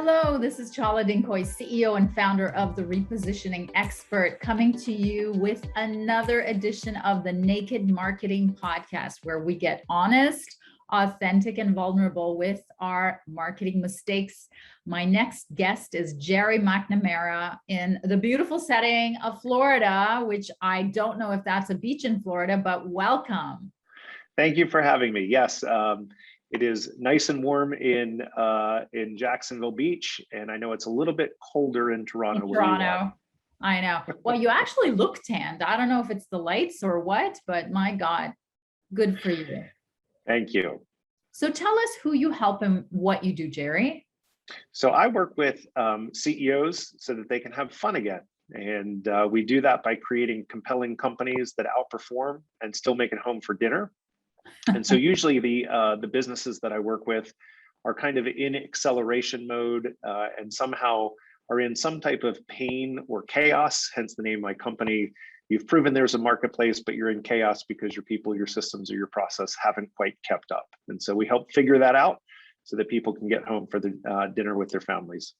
Hello, this is Chala Dincoy, CEO and founder of The Repositioning Expert, coming to you with another edition of the Naked Marketing Podcast, where we get honest, authentic, and vulnerable with our marketing mistakes. My next guest is Jerry Macnamera in the beautiful setting of Florida, which I don't know if that's a beach in Florida, but welcome. Thank you for having me. Yes, it is nice and warm in Jacksonville Beach, and I know it's a little bit colder in Toronto. In Toronto, I know. Well, you actually look tanned. I don't know if it's the lights or what, but my God, good for you. Thank you. So tell us who you help and what you do, Jerry. So I work with CEOs so that they can have fun again. And we do that by creating compelling companies that outperform and still make it home for dinner. And so usually the businesses that I work with are kind of in acceleration mode and somehow are in some type of pain or chaos, hence the name of my company. You've proven there's a marketplace, but you're in chaos because your people, your systems, or your process haven't quite kept up. And so we help figure that out so that people can get home for the dinner with their families.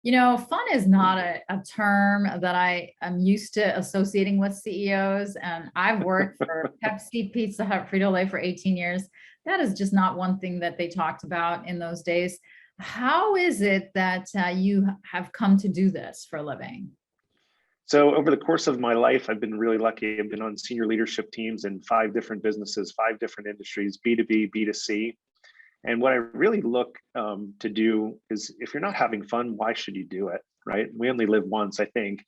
You know, fun is not a term that I am used to associating with CEOs. And I've worked for Pepsi, Pizza Hut, Frito-Lay for 18 years. That is just not one thing that they talked about in those days. How is it that you have come to do this for a living? So over the course of my life, I've been really lucky. I've been on senior leadership teams in 5 different businesses, 5 different industries, B2B, B2C. And what I really look to do is, if you're not having fun, why should you do it, right? We only live once, I think.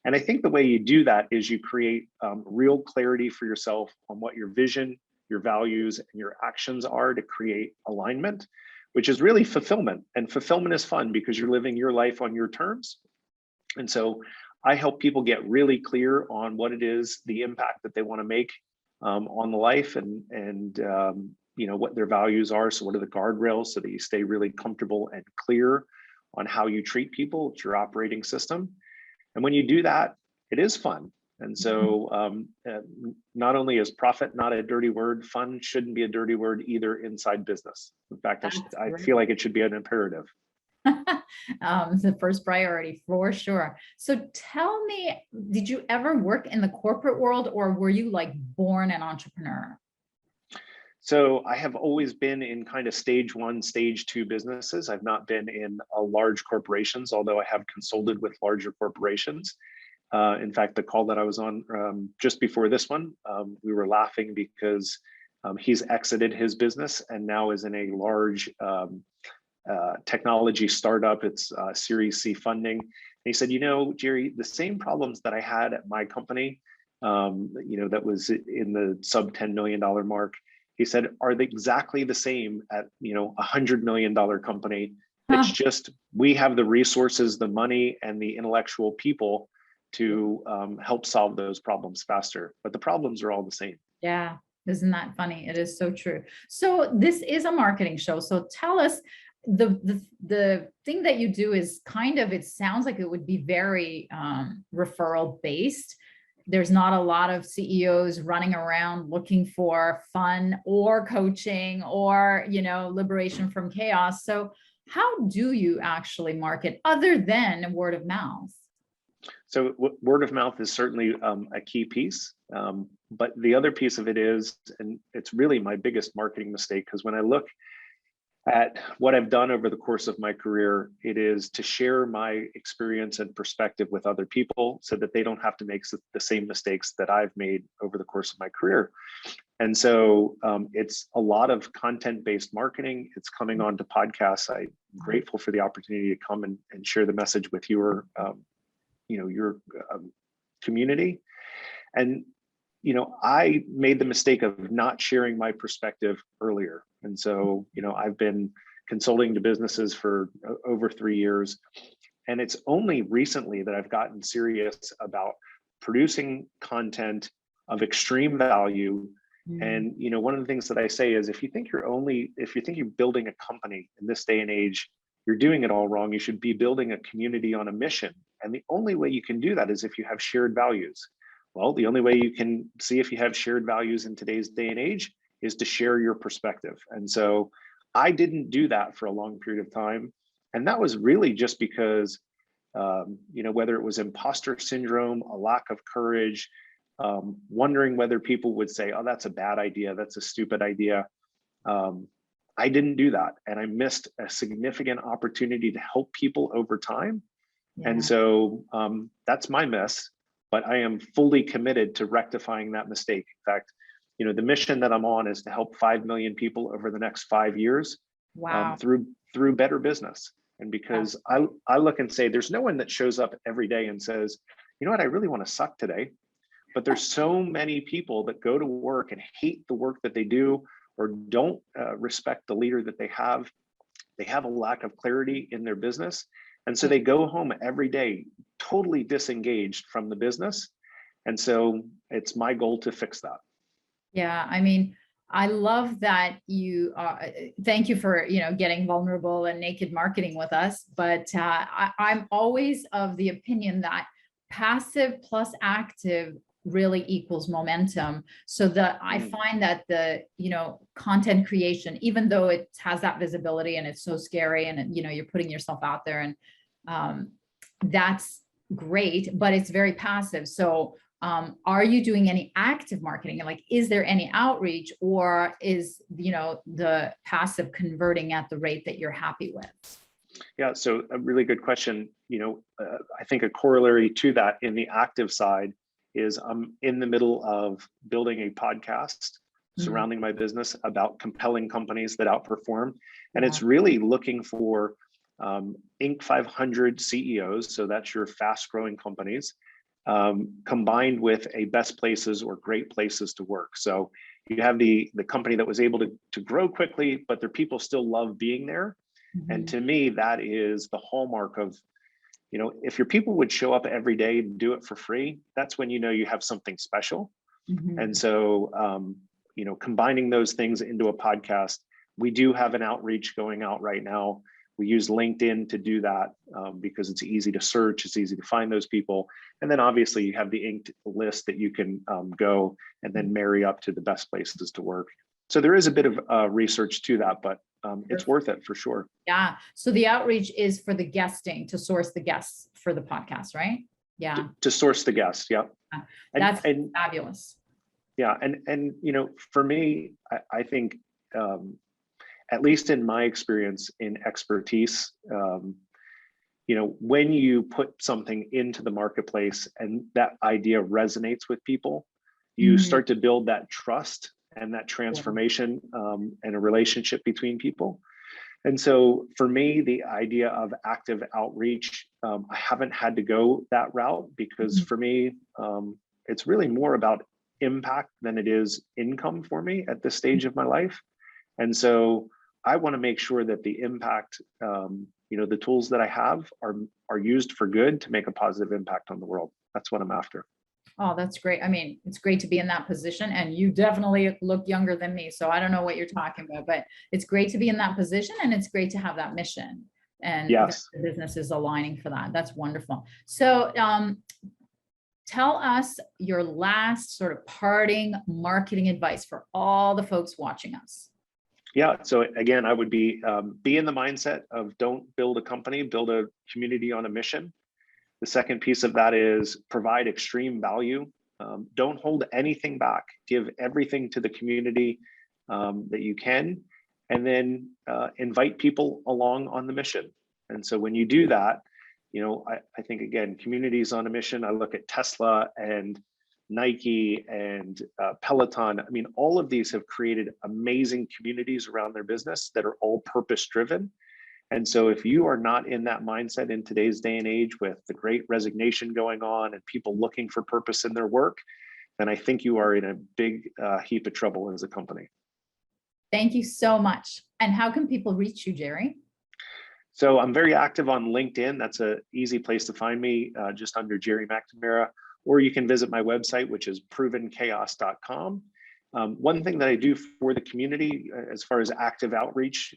And I think the way you do that is you create real clarity for yourself on what your vision, your values, and your actions are to create alignment, which is really fulfillment. And fulfillment is fun because you're living your life on your terms. And so I help people get really clear on what it is, the impact that they want to make on the life and you know, what their values are. So what are the guardrails so that you stay really comfortable and clear on how you treat people. It's your operating system. And when you do that, it is fun. And so not only is profit not a dirty word, fun shouldn't be a dirty word either inside business. In fact, I feel like it should be an imperative. The first priority for sure. So tell me, did you ever work in the corporate world, or were you like born an entrepreneur? So I have always been in kind of stage 1, stage 2 businesses. I've not been in large corporations, although I have consulted with larger corporations. In fact, the call that I was on just before this one, we were laughing because he's exited his business and now is in a large technology startup. It's Series C funding. And he said, you know, Jerry, the same problems that I had at my company, you know, that was in the sub $10 million mark, he said, are they exactly the same at, you know, $100 million company? It's just, we have the resources, the money, and the intellectual people to help solve those problems faster. But the problems are all the same. Yeah, isn't that funny? It is so true. So this is a marketing show. So tell us, the thing that you do is kind of, it sounds like it would be very referral based. There's not a lot of CEOs running around looking for fun or coaching or, you know, liberation from chaos. So how do you actually market other than word of mouth? So word of mouth is certainly a key piece. But the other piece of it is, and it's really my biggest marketing mistake, because when I look at what I've done over the course of my career, it is to share my experience and perspective with other people so that they don't have to make the same mistakes that I've made over the course of my career. And so it's a lot of content-based marketing. It's coming on to podcasts. I'm grateful for the opportunity to come and share the message with your, you know, your community. And you know, I made the mistake of not sharing my perspective earlier. And so, you know, I've been consulting to businesses for over 3 years. And it's only recently that I've gotten serious about producing content of extreme value. And, you know, one of the things that I say is, if you think you're building a company in this day and age, you're doing it all wrong. You should be building a community on a mission. And the only way you can do that is if you have shared values. Well, the only way you can see if you have shared values in today's day and age is to share your perspective. And so I didn't do that for a long period of time. And that was really just because, whether it was imposter syndrome, a lack of courage, wondering whether people would say, oh, that's a bad idea, that's a stupid idea. I didn't do that. And I missed a significant opportunity to help people over time. Yeah. And so that's my miss, but I am fully committed to rectifying that mistake. In fact, the mission that I'm on is to help 5 million people over the next 5 years. Wow. Through better business. And because I look and say, there's no one that shows up every day and says, you know what, I really want to suck today. But there's so many people that go to work and hate the work that they do, or don't respect the leader that they have. They have a lack of clarity in their business. And so they go home every day totally disengaged from the business. And so it's my goal to fix that. Yeah, I mean, I love that you thank you for, getting vulnerable and naked marketing with us. But I'm always of the opinion that passive plus active really equals momentum. So that I find that the, content creation, even though it has that visibility and it's so scary and, you're putting yourself out there, and that's great, but it's very passive. So are you doing any active marketing? Like, is there any outreach, or is, the passive converting at the rate that you're happy with? Yeah, so a really good question. I think a corollary to that in the active side is I'm in the middle of building a podcast surrounding my business about compelling companies that outperform. And it's really looking for Inc. 500 CEOs. So that's your fast growing companies, combined with a best places or great places to work. So you have the company that was able to grow quickly, but their people still love being there. And to me, that is the hallmark of, if your people would show up every day and do it for free, that's when you have something special. And so, combining those things into a podcast, we do have an outreach going out right now. We use LinkedIn to do that because it's easy to search, it's easy to find those people. And then obviously you have the inked list that you can go and then marry up to the best places to work. So there is a bit of research to that, but it's worth it for sure. Yeah. So the outreach is for the guesting, to source the guests for the podcast, right? Yeah. To source the guests. Yeah. That's fabulous. Yeah. And for me, I think, at least in my experience in expertise, when you put something into the marketplace and that idea resonates with people, you start to build that trust and that transformation and a relationship between people. And so for me, the idea of active outreach, I haven't had to go that route because for me, it's really more about impact than it is income for me at this stage of my life. And so I want to make sure that the impact, the tools that I have are used for good to make a positive impact on the world. That's what I'm after. Oh, that's great. I mean, it's great to be in that position, and you definitely look younger than me. So I don't know what you're talking about, but it's great to be in that position, and it's great to have that mission, and yes, the business is aligning for that. That's wonderful. So tell us your last sort of parting marketing advice for all the folks watching us. Yeah. So again, I would be in the mindset of don't build a company, build a community on a mission. The second piece of that is provide extreme value. Don't hold anything back. Give everything to the community that you can, and then invite people along on the mission. And so when you do that, I think, again, communities on a mission, I look at Tesla and Nike and Peloton. I mean, all of these have created amazing communities around their business that are all purpose driven. And so if you are not in that mindset in today's day and age with the great resignation going on and people looking for purpose in their work, then I think you are in a big heap of trouble as a company. Thank you so much. And how can people reach you, Jerry? So I'm very active on LinkedIn. That's an easy place to find me, just under Jerry Macnamera. Or you can visit my website, which is provenchaos.com. One thing that I do for the community as far as active outreach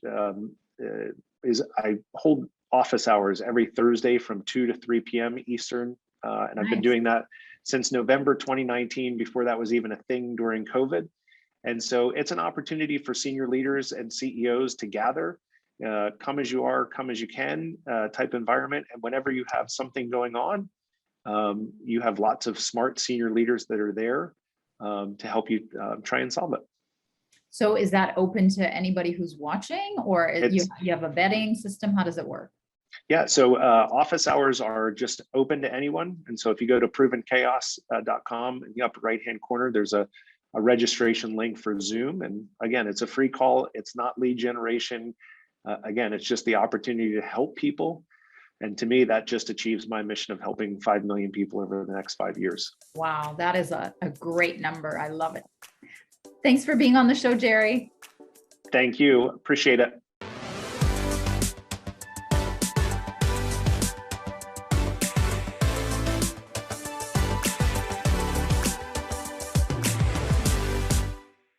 is I hold office hours every Thursday from 2 to 3 p.m. Eastern. And I've been doing that since November 2019, before that was even a thing during COVID. And so it's an opportunity for senior leaders and CEOs to gather come as you are, come as you can type environment. And whenever you have something going on, you have lots of smart senior leaders that are there to help you try and solve it. So is that open to anybody who's watching, or you have a vetting system? How does it work? Yeah, so office hours are just open to anyone. And so if you go to provenchaos.com, in the upper right-hand corner, there's a registration link for Zoom. And again, it's a free call. It's not lead generation. Again, it's just the opportunity to help people. And to me, that just achieves my mission of helping 5 million people over the next 5 years. Wow, that is a great number. I love it. Thanks for being on the show, Jerry. Thank you. Appreciate it.